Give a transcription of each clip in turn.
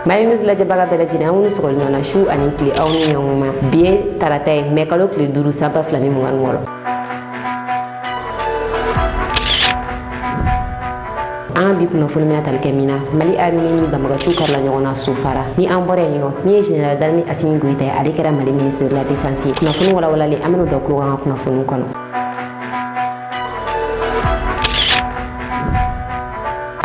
Mayus la jabaga bela jina unu sokol nona shu ani kli aw ni nyongma bie taratay mekalo kli duru saba flani mungan wolo an bi kuno fulu mina tal kemina Mali army ni bamaga chukar la nyona sufara ni ambore ni no ni general Darmi Assimi Goita ale kera Mali ministre de la défense kuno fulu wala le ameno doklo nga kuno fulu kono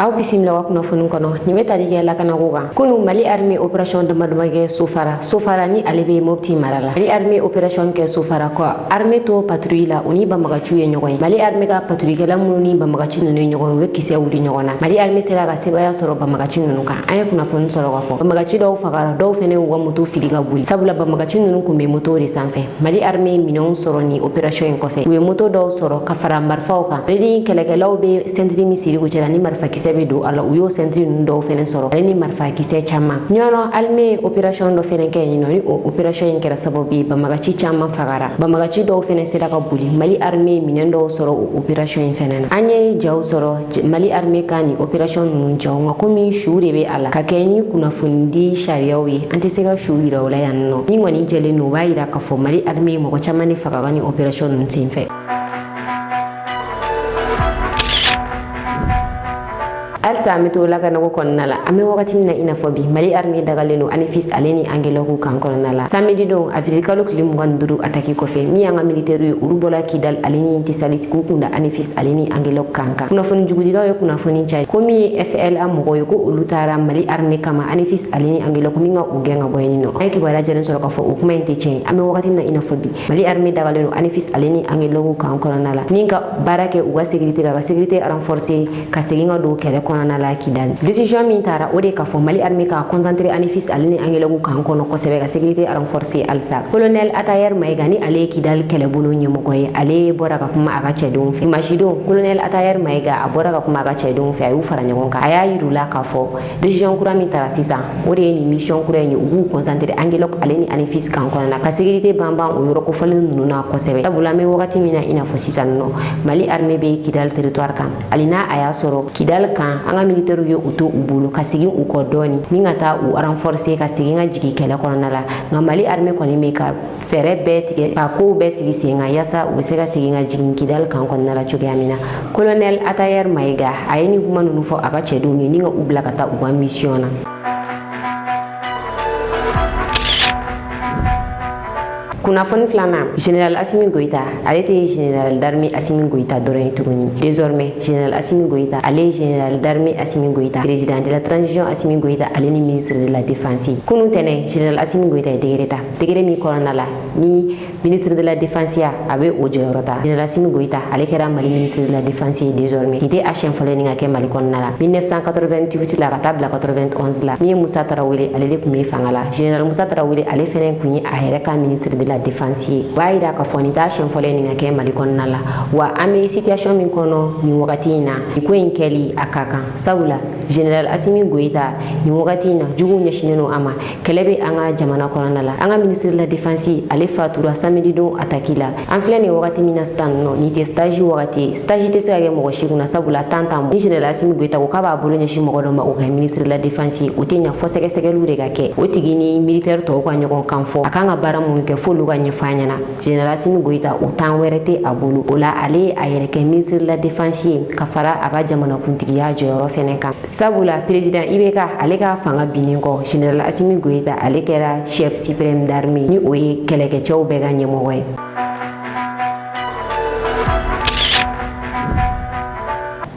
aw bisimila wa kuno funu kono ni beta dige la kana goga kunu Mali army operation de madmage sufara ni alebe mopti marala Mali army operation ke sufara ko army to patrouille la uni bamaga chuye nyogoy Mali army ka patrouille la muni bamaga chinu ne nyogoy we kise wudi nyogona Mali army sera ga sebaya soro bamaga chinu ka ay kuna funu soro ga fo bamaga chi do fagara do fene wo mutu filiga buli sabula bamaga chinu ko me moto re sanfe Mali army minon soro ni operation ko fe we moto do soro ka fara marfa ka redi keleke lawbe sentri mi siri ko jela ni marfa kise do ala uyo sentri ndo fenen soro ni marfa kise chama nyono alme operation do fenen ke ni operation kera sababu bamaga chi chama fagara bamaga chi do fenen sera ka buli Mali army minen do soro operation fenen anye jaw soro Mali army kani operation nun jaw ngakomi shure be ala ka keni kuna fundi shariawi anti sega shuri wala yanno ni wani jele no waira ka fo Mali army mo ko chama ni fagaga ni operation nun tinfe alsa mito laga nago konnala ame wakati mina ina fobi Mali army daga leno anifis aleni angelo ku kan konnala samedi don afrika lo klim nganduru ataki ko fe mi anga militaire urubola kidal aleni intisalit ku kunda anifis aleni angelo kanka kuna foni jugudi lawo kuna foni chai komi FLA mo ko ulutara Mali army kama anifis aleni angelo kuninga ugenga boyenino ay ki bara jeren so ko fo ukuma chen ame wakati mina ina fobi Mali army daga leno anifis aleni angelo ku kan konnala ninga barake uga sécurité renforcer ka seginga do kele na la kidal decision min tara ode ka fo Mali army ka concentrer anifis alini angelo ku kan kono ko sebe ka sécurité renforcer alsa colonel Atayer Maigani ale kidal kele bulu nyimo koy ale bora ka kuma aga chedon fi mashido colonel Atayer Maiga abora ka kuma aga chedon fi ayu fara nyon ka aya yirula ka fo decision kura min tara sisa ode ni mission kura ni ugu concentrer angelo alini anifis kan kono na ka sécurité bamba o yoro ko falen nuna ko sebe tabula me wakati mina ina fo sisa no Mali army be kidal territoire kan alina aya soro kidal kan anga militaire yo uto ubulu kasigi ukodoni mingata u renforcer kasigi nga jigi kala konala nga Mali army koni meka fere betige ka ko besigi singa yasa ubesega sigi nga jigi kidal kan konala chuge amina colonel Atayer Maiga ayeni kuma nunu fo aga cheduni ninga ubla kata uba missiona kuna foni flana General Assimi Goita arrêté General Darmi Assimi Goita doren tuguni désormais General Assimi Goita allé General Darmi Assimi Goita président de la transition Assimi Goita allé ministre de la défense kunu tene General Assimi Goita degré mi koronala mi ministre de la défense ya abe ojorota General Assimi Goita allé kera Mali ministre de la défense désormais ité HM fole ninga ke Mali koronala 1988 la tabla 91 la mi Moussa Traoré allé kumi fangala General Moussa Traoré allé fenen kuni ahera ministre de la défense waida ka foni ta shen fole ni ngake Mali konnala wa ame situation min kono ni wakati na iko inkeli akaka saula General Assimi Goita ni wakati na jugu nyashineno ama kelebe anga jamana konnala anga ministre de la défense ale fatura samedi don atakila anfle ni wakati minastan no ni te stage wakati stage te sage mo shiguna sabula tanta ni General Assimi Goita ko kaba bolo nyashi mo do ma o ministre de la défense utenya fo sege sege lure gake otigini militaire to ko anyoko kanfo akanga baramu ke fo luga nyefanya na General Assimi Goita utan werete abulu ola ale ayereke ministre de la défense kafara aga jamana kuntigi ya joro feneka sabula président ibeka ale ka fanga biningo General Assimi Goita ale kera chef suprême d'armée ni oye keleke chow bega nyemowe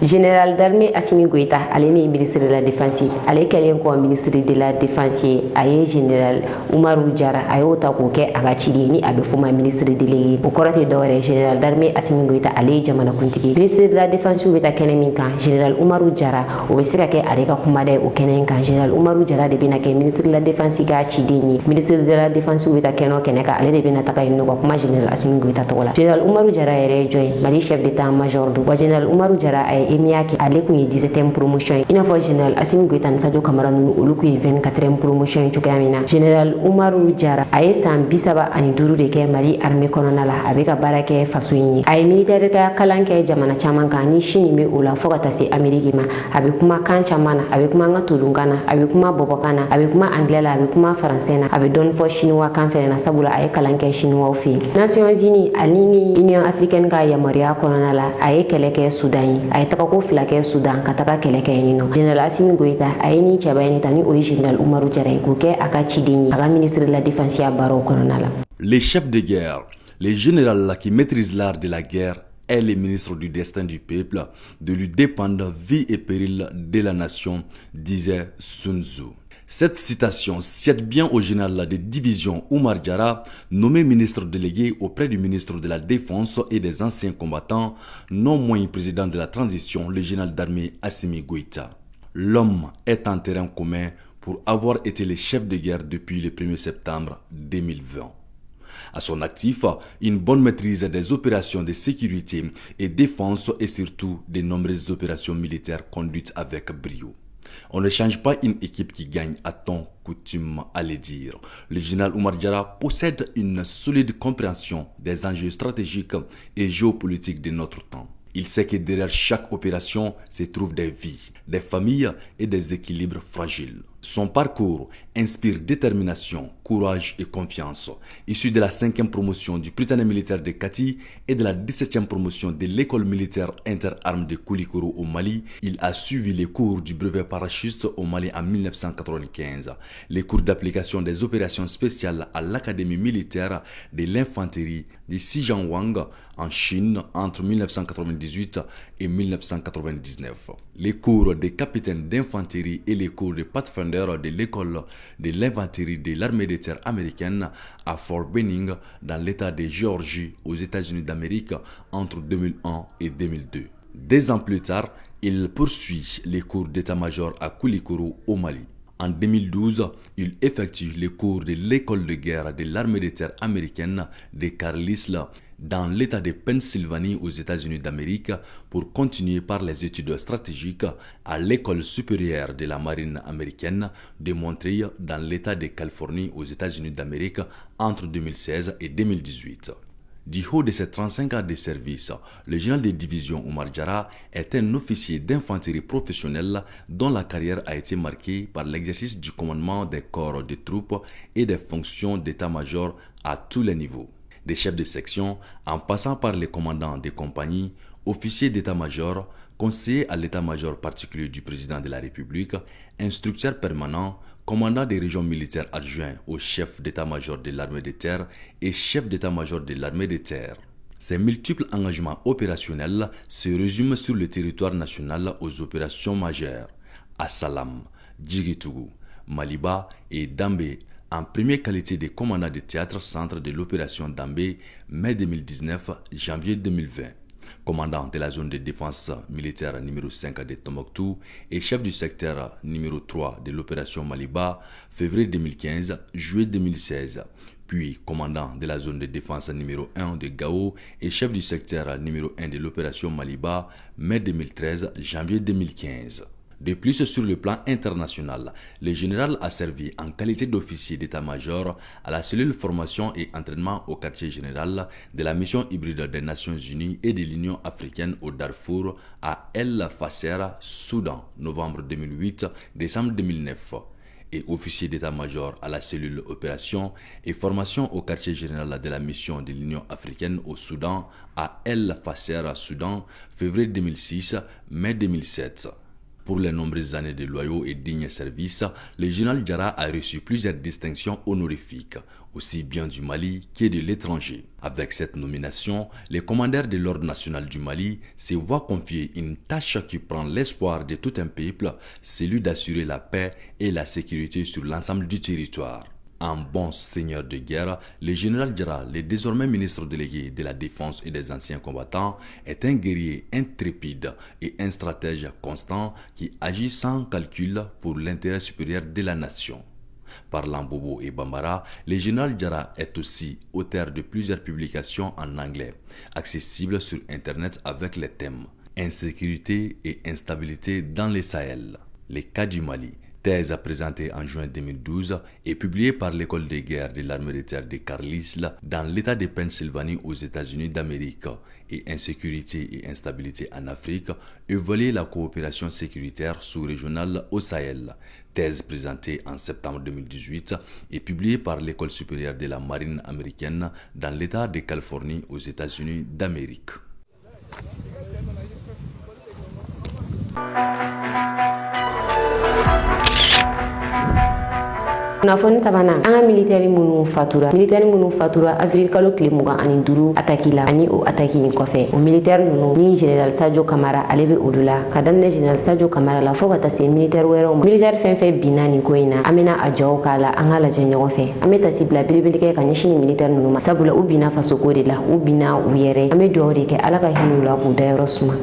General Darmi Assimi Goita ale ni ministre de la défense ale kelen ko ministre de la défense aye General Umaru Jara ayota ko ke aga chidi ni abe fuma ministre délégué o korate dore General Darmi Assimi Goita ale jamana kuntigi ministre de la défense beta kelen min kan General Umaru Jara o besika ke ale ka kuma dai o kenen kan General Umaru Jara de bina ke ministre de la défense ga chidi ni ministre de la défense beta keno keneka ale de bina taka ino ko kuma General Assimi Goita to wala General Umaru Jara ere joy Mali chef d'état major du wa General Umaru Jara ay Emiaki ale kun ye 17e promotion ina fɔ général Assimi Goïta ni Sadio Kamara nunu olu kun ye 24e promotion ye cogoya min na. Général Umaru Jara a ye san 35 de kɛ Mali armée kɔnɔna la a bɛ ka baara kɛ faso in ye. A ye militaire ka kalan kɛ jamana caman kan ni sini bɛ o la fɔ ka taa se Amérique ma. A bɛ kuma kan caman na, a bɛ kuma an ka tolunkan na, a bɛ kuma bɔbɔkan na, a bɛ kuma anglais la, a bɛ kuma français na, a bɛ dɔɔni fɔ chinois kan fɛnɛ na sabula a ye kalan kɛ chinois fɛ yen. Nations Unies ani ni Union africaine ka yamaruya kɔnɔna la a ye kɛlɛ kɛ Sudan ye. A ye tagako 2 kɛ Sudan ka taga kɛlɛ kɛ yen nɔ. Général Assimi Goïta a ye ni cɛba in ta ni o ye général Umaru Jara ye k'o kɛ a ka ciden ye a ka ministre de la défense ya baaraw kɔnɔna la. Les chefs de guerre, les généraux qui maîtrisent l'art de la guerre est le ministre du destin du peuple, de lui dépendre vie et péril de la nation, disait Sun Tzu. Cette citation sied bien au général de division Oumar Jara, nommé ministre délégué auprès du ministre de la Défense et des anciens combattants, non moins président de la transition, le général d'armée Assimi Goïta. L'homme est en terrain commun pour avoir été le chef de guerre depuis le 1er septembre 2020. À son actif, une bonne maîtrise des opérations de sécurité et défense et surtout des nombreuses opérations militaires conduites avec brio. On ne change pas une équipe qui gagne, a-t-on coutume à le dire. Le général Oumar Jara possède une solide compréhension des enjeux stratégiques et géopolitiques de notre temps. Il sait que derrière chaque opération se trouvent des vies, des familles et des équilibres fragiles. Son parcours inspire détermination, courage et confiance. Issu de la 5e promotion du Prytanée militaire de Kati et de la 17e promotion de l'école militaire interarmes de Koulikoro au Mali, il a suivi les cours du brevet parachutiste au Mali en 1995, les cours d'application des opérations spéciales à l'Académie militaire de l'infanterie de Xizhanwang en Chine entre 1998 et 1999, les cours de capitaine d'infanterie et les cours de Pathfinder de l'école de l'infanterie de l'armée de terre américaine à Fort Benning dans l'état de Géorgie aux États-Unis d'Amérique entre 2001 et 2002. 2 ans plus tard, il poursuit les cours d'état-major à Koulikoro au Mali. En 2012, il effectue les cours de l'école de guerre de l'armée de terre américaine de Carlisle dans l'état de Pennsylvanie aux États-Unis d'Amérique pour continuer par les études stratégiques à l'école supérieure de la marine américaine de Montréal dans l'état de Californie aux États-Unis d'Amérique entre 2016 et 2018. Du haut de ses 35 ans de service, le général de division Oumar Jara est un officier d'infanterie professionnel dont la carrière a été marquée par l'exercice du commandement des corps de troupes et des fonctions d'état-major à tous les niveaux. Des chefs de section en passant par les commandants des compagnies, officiers d'état-major, conseillers à l'état-major particulier du président de la République, instructeurs permanents, commandant des régions militaires adjoints au chef d'état-major de l'armée de terre et chef d'état-major de l'armée de terre. Ces multiples engagements opérationnels se résument sur le territoire national aux opérations majeures à Salam, Djigitougou, Maliba et Dambé, en première qualité de commandant de théâtre-centre de l'opération Dambé, mai 2019, janvier 2020. Commandant de la zone de défense militaire numéro 5 de Tombouctou et chef du secteur numéro 3 de l'opération Maliba, février 2015, juillet 2016. Puis commandant de la zone de défense numéro 1 de Gao et chef du secteur numéro 1 de l'opération Maliba, mai 2013, janvier 2015. De plus, sur le plan international, le général a servi en qualité d'officier d'état-major à la cellule formation et entraînement au quartier général de la mission hybride des Nations Unies et de l'Union africaine au Darfour à El Fasser, Soudan, novembre 2008, décembre 2009. Et officier d'état-major à la cellule opération et formation au quartier général de la mission de l'Union africaine au Soudan à El Fasser, Soudan, février 2006, mai 2007. Pour les nombreuses années de loyaux et dignes services, le général Jara a reçu plusieurs distinctions honorifiques, aussi bien du Mali que de l'étranger. Avec cette nomination, les commandeurs de l'Ordre national du Mali se voient confier une tâche qui prend l'espoir de tout un peuple, celui d'assurer la paix et la sécurité sur l'ensemble du territoire. Un bon seigneur de guerre, le général Jara, le désormais ministre délégué de la Défense et des anciens combattants, est un guerrier intrépide et un stratège constant qui agit sans calcul pour l'intérêt supérieur de la nation. Parlant Bobo et Bambara, le général Jara est aussi auteur de plusieurs publications en anglais, accessibles sur Internet avec les thèmes insécurité et instabilité dans les Sahel. Les cas du Mali, thèse présentée en juin 2012 et publiée par l'école de guerre de l'armée de terre de Carlisle dans l'état de Pennsylvanie aux États-Unis d'Amérique, et insécurité et instabilité en Afrique, évaluer la coopération sécuritaire sous-régionale au Sahel. Thèse présentée en septembre 2018 et publiée par l'école supérieure de la marine américaine dans l'état de Californie aux États-Unis d'Amérique. Kunnafoni sabanan an ka militaire minnu fatura avril kalo tile 25 ataki la ani o ataki in kɔfɛ o militaire ninnu ni général Sadio Kamara ale bɛ olu la ka daminɛ général Sadio Kamara la fo ka taa se militaire wɛrɛw ma militaire fɛn fɛn binna nin ko in na an bɛna a jaw k'a la an ka lajɛ ɲɔgɔn fɛ an bɛ tasi bila belebele kɛ ka ɲɛsin ni militaire ninnu ma sabula u binna fasoko de la u binna u yɛrɛ an bɛ dugawu de kɛ ala ka hinɛ u la k'u dayɔrɔ suma.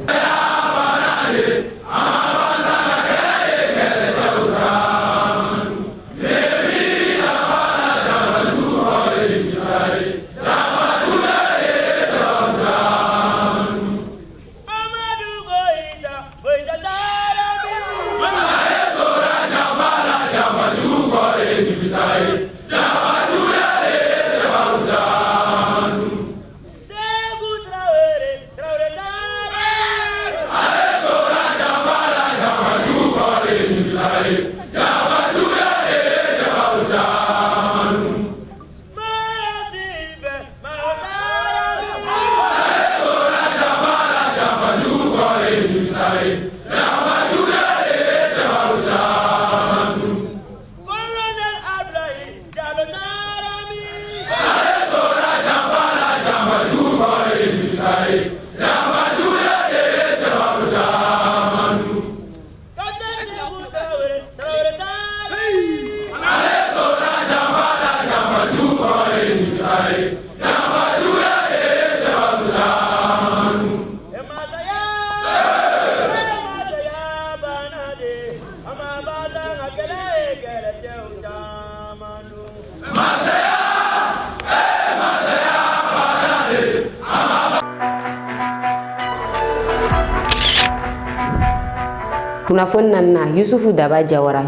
Kunnafoni na Yusufu Daba Jawara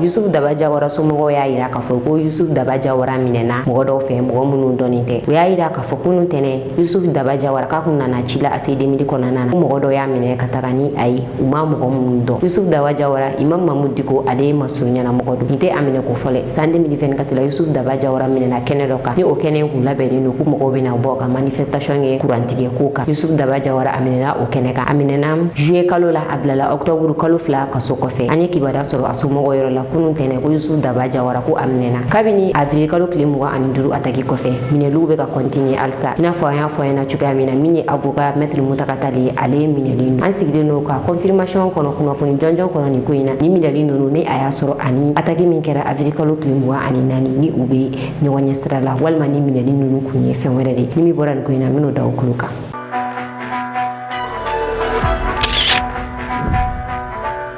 somɔgɔw y'a yira k'a fɔ ko Yusufu Daba Jawara minɛna mɔgɔ dɔw fɛ mɔgɔ minnu dɔnnen tɛ. U y'a yira k'a fɔ kunun tɛnɛ Yusufu Daba Jawara k'a kun nana ci la ACDMID kɔnɔna na ko mɔgɔ dɔw y'a minɛ ka taga ni a ye u ma mɔgɔ minnu dɔn. Yusufu Daba Jawara Imam Mahmud Diko ale ye masurunyana mɔgɔ don. Nin tɛ a minɛ ko fɔlɛ san 2024 la Yusufu Daba Jawara minɛna kɛnɛ dɔ kan ni o kɛnɛ kun labɛnnen don ko mɔgɔw bɛna bɔ ka manifestation kɛ kurantigɛ ko kan. Yusufu Daba Jawara a minɛna o kɛnɛ kan a minɛna juillet kalo la a bilala octobre kalo 2 kaso kɔfɛ an ye kibaruya sɔrɔ a somɔgɔw yɔrɔ la kunun tɛnɛ ko Yusufu Daba Jawara ko a minɛna kabini avril kalo tile 25 ataki kɔfɛ minɛliw bɛ ka continuer halisa i n'a fɔ an y'a fɔ an ɲɛna cogoya min na min ye avocat maître Muntaka Tall ye ale ye minɛlen don an sigilen don ka confirmation kɔnɔ kunnafoni jɔnjɔn kɔnɔ nin ko in na ni minɛli ninnu ni a y'a sɔrɔ ani ataki min kɛra avril kalo tile 24 ni u bɛ ɲɔgɔn ɲɛ sira la walima ni minɛli ninnu kun ye fɛn wɛrɛ de ni min bɔra nin ko in na n bɛn'o da o kulo kan.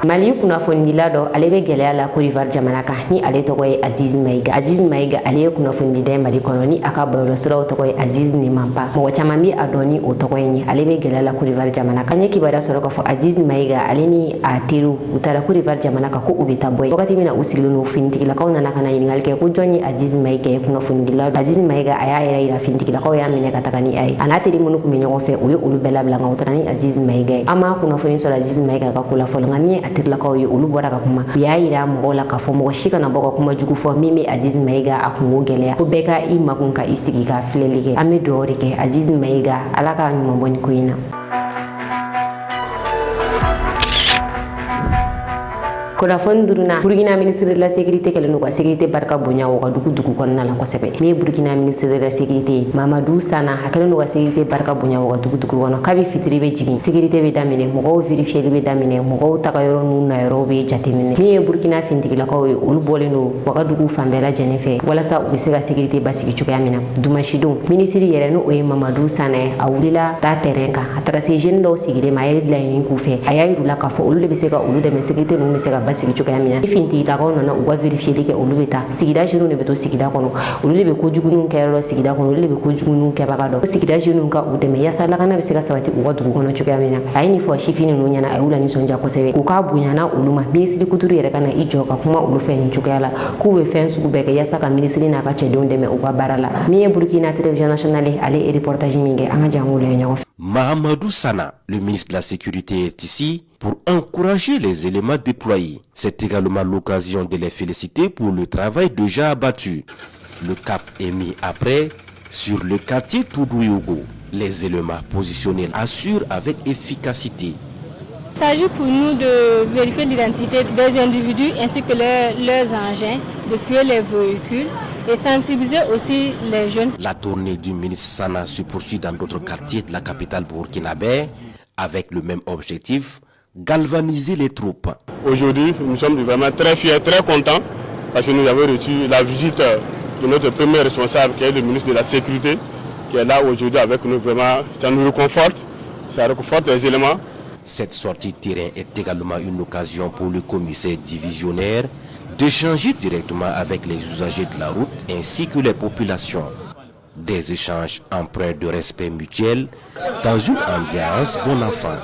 Mali kunnafonidila dɔ ale bɛ gɛlɛya la Côte d'Ivoire jamana kan ni ale tɔgɔ ye Aziz Maïga ale ye kunnafonidila ye Mali kɔnɔ ni a ka bɔlɔlɔsiraw tɔgɔ ye Aziz Nemampa mɔgɔ caman bɛ a dɔn ni o tɔgɔ in ye ale bɛ gɛlɛya la Côte d'Ivoire jamana kan an ye kibaruya sɔrɔ k'a fɔ Aziz Maïga ale ni a teriw u taara Côte d'Ivoire jamana kan ko u bɛ taa bɔ yen wagati min na u sigilen don finitigilakaw nana ka na ɲininkali kɛ ko jɔn ye Aziz Maïga ye kunnafonidila Aziz Maïga a y'a yɛrɛ yira finitigilakaw y'a minɛ ka taga ni a ye a n'a teri minnu tun bɛ ɲɔgɔn fɛ u ye olu bɛɛ labila nka u taara ni Aziz Maïga ye an ma kunnafoni sɔrɔ Aziz Maïga ka ko la fɔlɔ nka min ye a terilakaw ye olu bɔra ka kuma u y'a yira mɔgɔw la k'a fɔ mɔgɔ si kana bɔ ka kuma jugu fɔ min bɛ Aziz Maïga a kungo gɛlɛya ko bɛɛ ka i makun ka i sigi ka filɛli kɛ an bɛ dugawu de kɛ Aziz Maïga ala ka ɲuman bɔ nin ko in na. Kunnafoni duruna Burkina ministre de la sécurité kɛlen don ka sécurité barika bonya o ka dugu kɔnɔna la kosɛbɛ min ye Burkina ministre de la sécurité Mamadou Sana a kɛlen don ka sécurité barika bonya o ka dugu kɔnɔ kabi fitiri bɛ jigin sécurité bɛ daminɛ mɔgɔw vérifier bɛ daminɛ mɔgɔw taga yɔrɔ n'u na yɔrɔ bɛ jateminɛ min ye Burkina fintigilakaw ye olu bɔlen don u ka dugu fan bɛɛ lajɛlen fɛ walasa u bɛ se ka sécurité basigi cogoya min na dimanche don ministre yɛrɛ n'o ye Mamadou Sana ye a wulila taa terrain kan a taara se jeunes dɔw sigilen ma a ye laɲini k'u fɛ a y'a yir'u la k'a fɔ olu de bɛ se ka olu dɛmɛ sécurité ninnu bɛ se ka basigi cogoya min na ni fintigilakaw nana u ka vérifier kɛ olu bɛ taa sigida jeunes de bɛ to sigida kɔnɔ olu de bɛ kojuguninw kɛ yɔrɔ sigida kɔnɔ olu de bɛ kojuguninw kɛbaga dɔn sigida jeunes ka u dɛmɛ yaasa lakana bɛ se ka sabati u ka dugu kɔnɔ cogoya min na a ye nin fɔ sifin ninnu ɲɛna a y'u la nisɔndiya kosɛbɛ k'u k'a bonyana olu ma minisiri kuturu yɛrɛ ka na i jɔ ka kuma olu fɛ nin cogoya la k'u bɛ fɛn sugu bɛɛ kɛ yaasa ka minisiri n'a ka cɛdenw dɛmɛ u ka baara la min ye Burkina Télévision Nationale ale ye reportage min kɛ an ka jango lajɛ ɲɔgɔn fɛ. Mahamadou Sana, le ministre de la Sécurité, est ici pour encourager les éléments déployés. C'est également l'occasion de les féliciter pour le travail déjà abattu. Le cap est mis après sur le quartier Toudouyogo. Les éléments positionnés assurent avec efficacité. Il s'agit pour nous de vérifier l'identité des individus ainsi que leurs engins, de fouiller les véhicules et sensibiliser aussi les jeunes. La tournée du ministre Sana se poursuit dans d'autres quartiers de la capitale burkinabé avec le même objectif, galvaniser les troupes. Aujourd'hui, nous sommes vraiment très fiers, très contents parce que nous avons reçu la visite de notre premier responsable qui est le ministre de la Sécurité qui est là aujourd'hui avec nous. Vraiment, ça nous réconforte, ça réconforte les éléments. Cette sortie terrain est également une occasion pour le commissaire divisionnaire d'échanger directement avec les usagers de la route ainsi que les populations. Des échanges empreints de respect mutuel dans une ambiance bon enfant.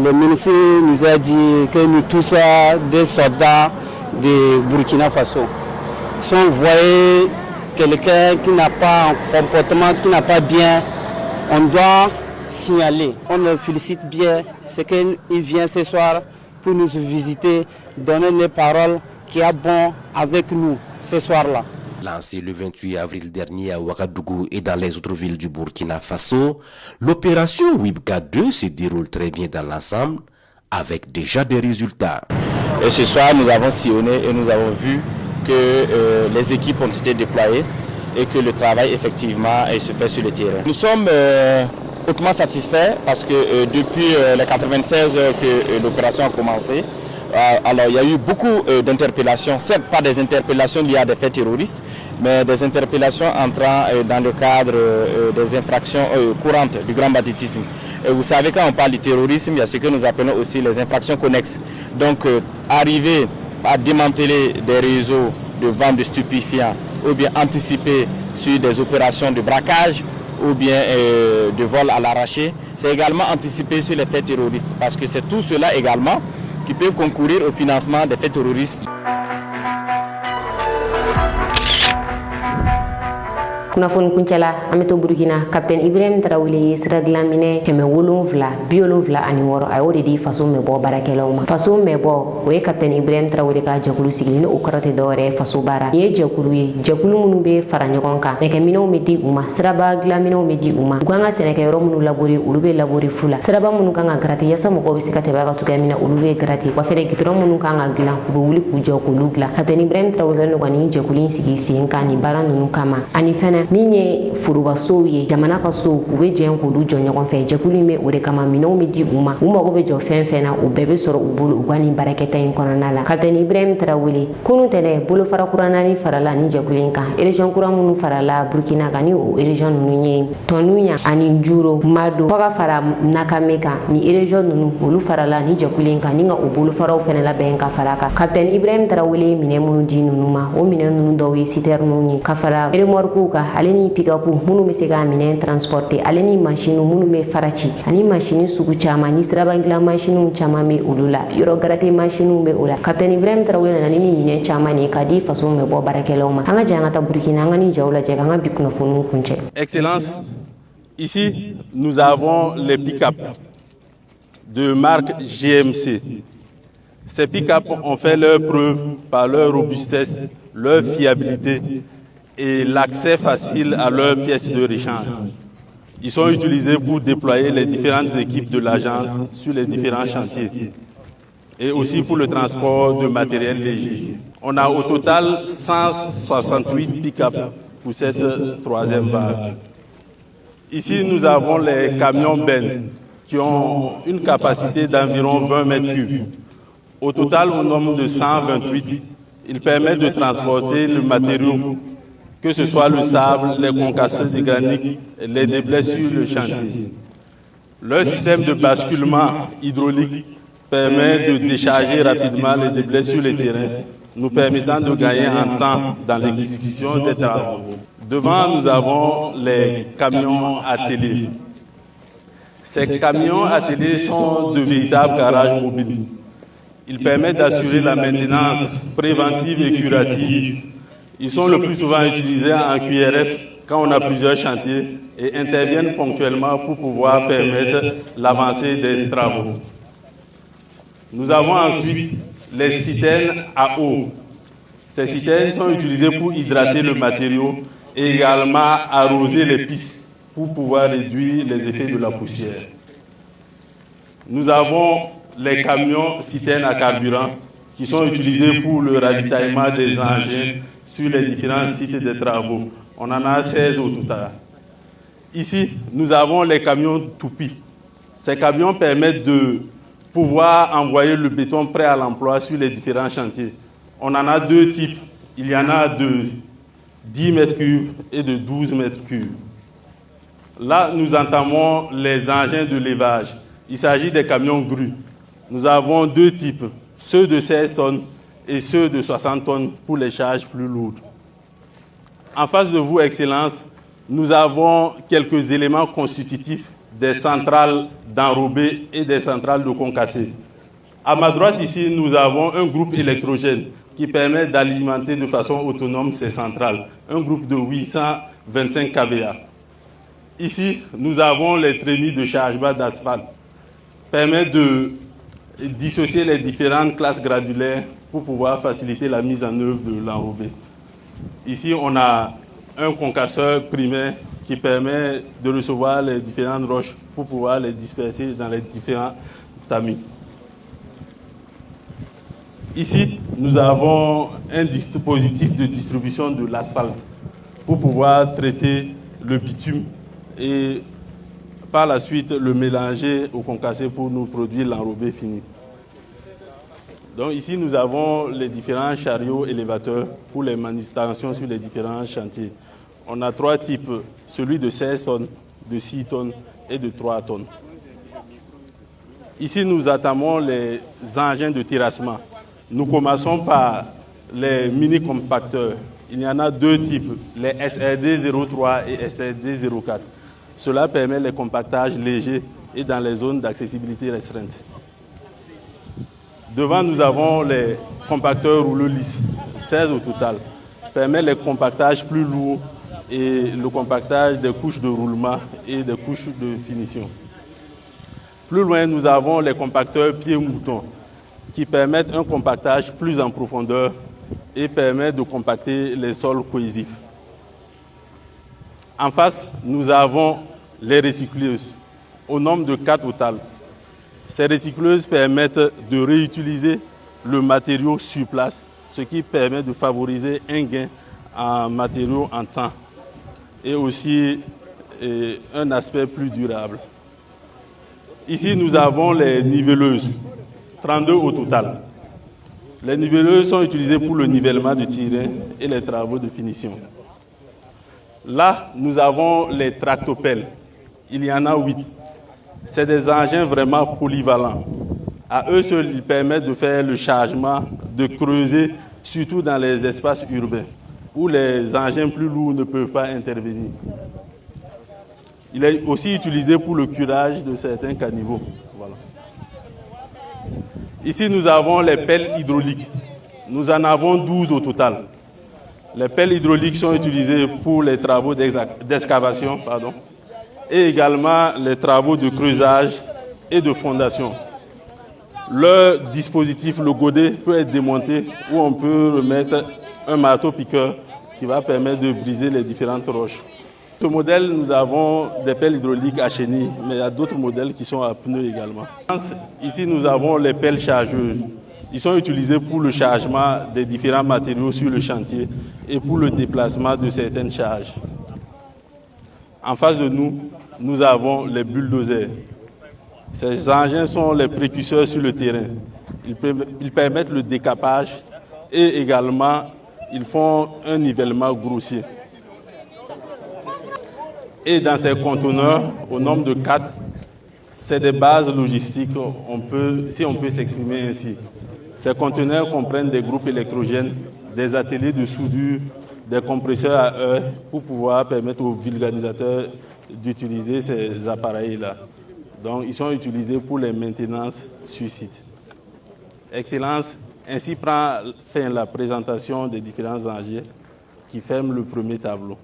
Le ministre nous a dit que nous tous des soldats de Burkina Faso. Si on voyait quelqu'un qui n'a pas un comportement, qui n'a pas bien, on doit signaler. On le félicite bien, c'est qu'il vient ce soir pour nous visiter, donner les paroles qui a bon avec nous ce soir-là. Lancé le 28 avril dernier à Ouagadougou et dans les autres villes du Burkina Faso, l'opération WIBGA 2 se déroule très bien dans l'ensemble, avec déjà des résultats. Et ce soir, nous avons sillonné et nous avons vu que les équipes ont été déployées et que le travail effectivement se fait sur le terrain. Nous sommes hautement satisfaits parce que depuis les 96 que l'opération a commencé, alors il y a eu beaucoup d'interpellations, certes pas des interpellations liées à des faits terroristes, mais des interpellations entrant dans le cadre des infractions courantes du grand banditisme. Et vous savez, quand on parle du terrorisme, il y a ce que nous appelons aussi les infractions connexes. Donc arriver à démanteler des réseaux de vente de stupéfiants ou bien anticiper sur des opérations de braquage ou bien de vol à l'arraché, c'est également anticiper sur les faits terroristes parce que c'est tout cela également qui peuvent concourir au financement des faits terroristes. kunnafoni kuncɛla an bɛ to burukina kapitɛni ibrahim tarawele ye sira dilanminɛ 776 a y'o de di faso mɛbɔ baarakɛlaw ma faso mɛbɔ o ye kapitɛni ibrahim tarawele ka jɛkulu sigilen ni o kɔrɔ tɛ dɔwɛrɛ faso baara nin ye jɛkulu ye jɛkulu minnu bɛ fara ɲɔgɔn kan nɛgɛminɛw bɛ di u ma siraba dilanminɛw bɛ di u ma u kan ka sɛnɛkɛyɔrɔ minnu labori olu bɛ labori fu la siraba minnu kan ka garate yaasa mɔgɔw bɛ se ka tɛmɛ a ka cogoya min na olu bɛ garate wa fɛnɛ gidɔrɔn minnu kan ka dilan u bɛ wuli k'u jɔ k'olu dilan kapitɛni ibrahim tarawele nɔgɔ ni jɛkulu in sigi sen kan nin baara ninnu kama ani fɛnɛ min ye forobasow ye jamana ka sow u bɛ jɛn k'olu jɔ ɲɔgɔn fɛ jɛkulu in bɛ o de kama minɛnw bɛ di u ma u mago bɛ jɔ fɛn fɛn na u bɛɛ bɛ sɔrɔ u bolo u ka nin baarakɛta in kɔnɔna la kapitɛni ibrahim tarawele kunun tɛnɛ bolofara kura naani farala ni jɛkulu in kan région kura minnu farala burkina kan ni o région ninnu ye tɔnuya ani juro mado fɔ ka fara nakame kan ni région ninnu olu farala ni jɛkulu in kan ni ka o bolofaraw fɛnɛ labɛn ka fara kan kapitɛni ibrahim tarawele minɛn minnu di ninnu ma o minɛn ninnu dɔw ye citerne ye ka fara remorque kan ale ni pick-up minnu bɛ se ka minɛn transporter ale ni machine minnu bɛ faraci ani machine sugu caman ni siraba dilan machine caman bɛ olu la yɔrɔ garate machine bɛ o la kapitɛni ibrahim tarawele nana ni minɛn caman ye ka di faso mɛ bɔ baarakɛlaw ma an ka jan ka taa burkina an ka ni jaw lajɛ k'an ka bi kunnafoniw kuncɛ. Excellence, ici nous avons les pick-up de marque GMC. Ces pick-up ont fait leur preuve par leur robustesse, leur fiabilité et l'accès facile à leurs pièces de rechange. Ils sont utilisés pour déployer les différentes équipes de l'agence sur les différents chantiers et aussi pour le transport de matériel léger. On a au total 168 pick-up pour cette troisième vague. Ici, nous avons les camions Ben qui ont une capacité d'environ 20 mètres cubes. Au total, au nombre de 128, ils permettent de transporter le matériau, que ce soit le sable, les concasseurs de granit, les déblais sur le chantier. Leur système de basculement hydraulique permet de décharger rapidement les déblais sur les terrains, nous permettant de gagner en temps dans l'exécution des travaux. Devant, nous avons les camions attelés. Ces camions attelés sont de véritables garages mobiles. Ils permettent d'assurer la maintenance préventive et curative. Ils sont le plus souvent utilisés en QRF quand on a plusieurs chantiers et interviennent ponctuellement pour pouvoir permettre l'avancée des travaux. Nous avons ensuite les citernes à eau. Ces citernes sont utilisées pour hydrater le matériau et également arroser les pistes pour pouvoir réduire les effets de la poussière. Nous avons les camions citernes à carburant qui sont utilisés pour le ravitaillement des engins sur les différents sites de travaux. On en a 16 au total. Ici, nous avons les camions toupies. Ces camions permettent de pouvoir envoyer le béton prêt à l'emploi sur les différents chantiers. On en a deux types. Il y en a de 10 mètres cubes et de 12 mètres cubes. Là, nous entamons les engins de levage. Il s'agit des camions grues. Nous avons deux types, ceux de 16 tonnes et ceux de 60 tonnes pour les charges plus lourdes. En face de vous, Excellence, nous avons quelques éléments constitutifs des centrales d'enrobé et des centrales de concassé. À ma droite ici, nous avons un groupe électrogène qui permet d'alimenter de façon autonome ces centrales, un groupe de 825 kVA. Ici, nous avons les trémies de chargement d'asphalte, permettent de dissocier les différentes classes granulaires pour pouvoir faciliter la mise en œuvre de l'enrobé. Ici, on a un concasseur primaire qui permet de recevoir les différentes roches pour pouvoir les disperser dans les différents tamis. Ici, nous avons un dispositif de distribution de l'asphalte pour pouvoir traiter le bitume et par la suite le mélanger au concassé pour nous produire l'enrobé fini. Donc ici, nous avons les différents chariots élévateurs pour les manutentions sur les différents chantiers. On a trois types, celui de 16 tonnes, de 6 tonnes et de 3 tonnes. Ici, nous entamons les engins de terrassement. Nous commençons par les mini-compacteurs. Il y en a deux types, les SRD 03 et SRD 04. Cela permet les compactages légers et dans les zones d'accessibilité restreinte. Devant, nous avons les compacteurs rouleaux lisses, 16 au total. Permet les compactages plus lourds et le compactage des couches de roulement et des couches de finition. Plus loin, nous avons les compacteurs pieds-moutons qui permettent un compactage plus en profondeur et permettent de compacter les sols cohésifs. En face, nous avons les recycleuses, au nombre de 4 au total. Ces recycleuses permettent de réutiliser le matériau sur place, ce qui permet de favoriser un gain en matériaux en temps et aussi un aspect plus durable. Ici, nous avons les niveleuses, 32 au total. Les niveleuses sont utilisées pour le nivellement du terrain et les travaux de finition. Là, nous avons les tractopelles. Il y en a 8. C'est des engins vraiment polyvalents. À eux seuls, ils permettent de faire le chargement, de creuser, surtout dans les espaces urbains, où les engins plus lourds ne peuvent pas intervenir. Il est aussi utilisé pour le curage de certains caniveaux. Voilà. Ici, nous avons les pelles hydrauliques. Nous en avons 12 au total. Les pelles hydrauliques sont utilisées pour les travaux d'excavation, et également les travaux de creusage et de fondation. Le dispositif, le godet, peut être démonté où on peut remettre un marteau-piqueur qui va permettre de briser les différentes roches. Ce modèle, nous avons des pelles hydrauliques à chenilles, mais il y a d'autres modèles qui sont à pneus également. Ici, nous avons les pelles chargeuses. Ils sont utilisés pour le chargement des différents matériaux sur le chantier et pour le déplacement de certaines charges. En face de nous, nous avons les bulldozers. Ces engins sont les précurseurs sur le terrain. Ils permettent le décapage et également ils font un nivellement grossier. Et dans ces conteneurs, au nombre de 4, c'est des bases logistiques, si on peut s'exprimer ainsi. Ces conteneurs comprennent des groupes électrogènes, des ateliers de soudure, des compresseurs à heure pour pouvoir permettre aux vulgarisateurs d'utiliser ces appareils-là. Donc, ils sont utilisés pour les maintenances sur site. Excellence, ainsi prend fin la présentation des différents enjeux qui ferment le premier tableau.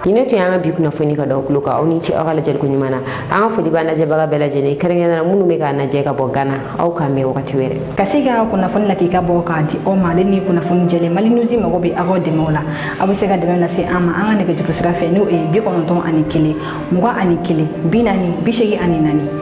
Ine to yanga bi kuna foni ka donc luka oni ci awala jel ko nyimana anga fodi bana je baga bela jeni karengena munu me ka na je ka bogana au ka me wakati were kasika kuna foni la kika boka di o male ni kuna foni jele mali nuzi mago be ago de mola abu sega de na se ama anga ne ka jutu sira fe no e bi kono ton ani kele muga ani kele binani bishegi ani nani